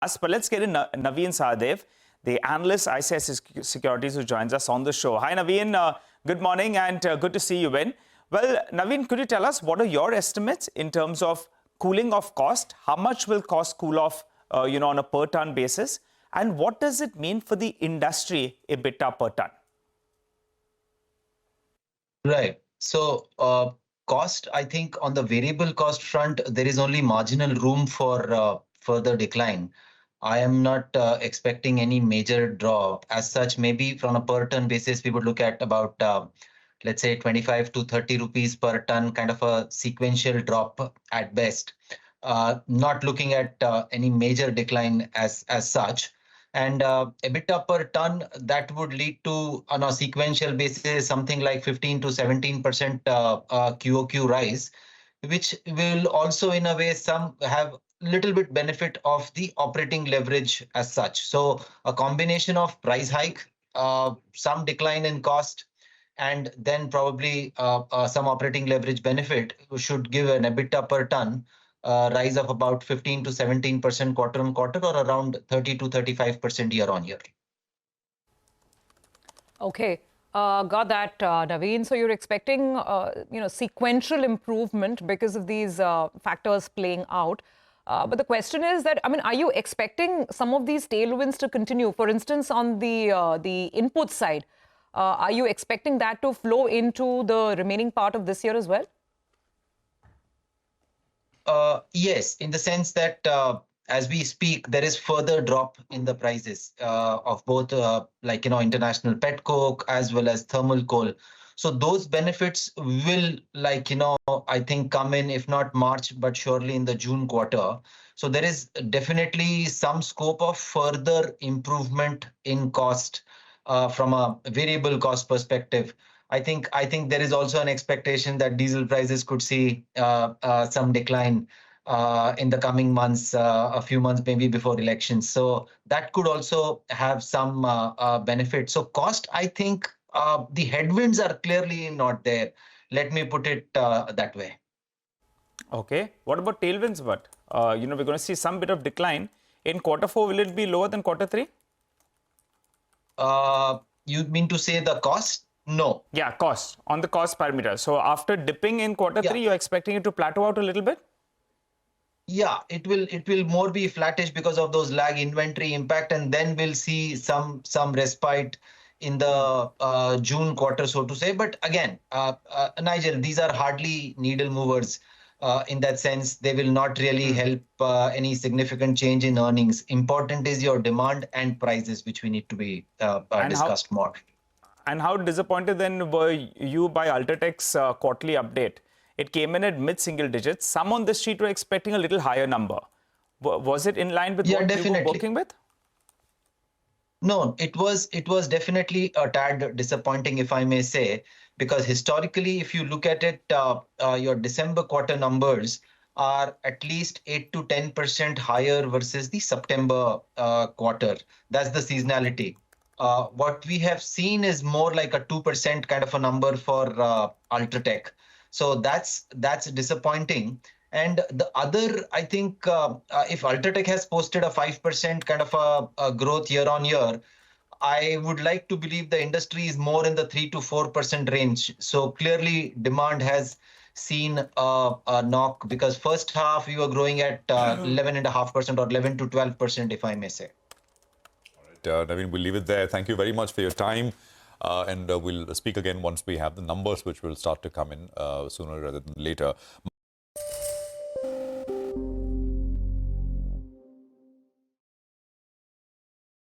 But let's get in Navin Sahadeo, the analyst ICICI Securities, who joins us on the show. Hi, Navin. Good morning and good to see you in. Well, Navin, could you tell us what are your estimates in terms of cooling of cost? How much will cost cool off, on a per ton basis? And what does it mean for the industry EBITDA per ton? Right. So, cost, I think on the variable cost front, there is only marginal room for further decline. I am not expecting any major drop. As such, maybe from a per ton basis, we would look at about, let's say, 25 to 30 rupees per ton, kind of a sequential drop at best. Not looking at any major decline as such. And EBITDA per ton, that would lead to, on a sequential basis, something like 15 to 17% QOQ rise, which will also, in a way, some have little bit benefit of the operating leverage as such. So a combination of price hike, some decline in cost, and then probably some operating leverage benefit should give an EBITDA per ton rise of about 15 to 17% quarter on quarter, or around 30 to 35% year on year. Okay. Got that, Naveen. So you're expecting, sequential improvement because of these factors playing out. But the question is that, are you expecting some of these tailwinds to continue? For instance, on the input side, are you expecting that to flow into the remaining part of this year as well? Yes, in the sense that as we speak, there is further drop in the prices of both, international pet coke as well as thermal coal. So those benefits will, I think come in, if not March, but surely in the June quarter. So there is definitely some scope of further improvement in cost from a variable cost perspective. I think there is also an expectation that diesel prices could see some decline in the coming months, a few months maybe before elections. So that could also have some benefit. So cost, I think the headwinds are clearly not there. Let me put it that way. Okay. What about tailwinds? But we're going to see some bit of decline in quarter 4. Will it be lower than quarter 3? You mean to say the cost? No. Yeah, cost, on the cost parameter. So after dipping in quarter 3, you're expecting it to plateau out a little bit? Yeah, it will more be flattish because of those lag inventory impact, and then we'll see some respite in the June quarter, so to say. But again, Nigel, these are hardly needle movers. In that sense, they will not really help any significant change in earnings. Important is your demand and prices, which we need to be discussed more. And how disappointed then were you by UltraTech's quarterly update? It came in at mid-single digits. Some on the street were expecting a little higher number. Was it in line with what you were working with? No, it was definitely a tad disappointing, if I may say, because historically, if you look at it, your December quarter numbers are at least 8 to 10% higher versus the September quarter. That's the seasonality. What we have seen is more like a 2% kind of a number for UltraTech. So that's disappointing. And the other, I think, if UltraTech has posted a 5% kind of a growth year on year, I would like to believe the industry is more in the 3 to 4% range. So clearly demand has seen a knock, because first half we were growing at 11.5% or 11 to 12%, if I may say. Navin, we'll leave it there. Thank you very much for your time. And we'll speak again once we have the numbers, which will start to come in sooner rather than later.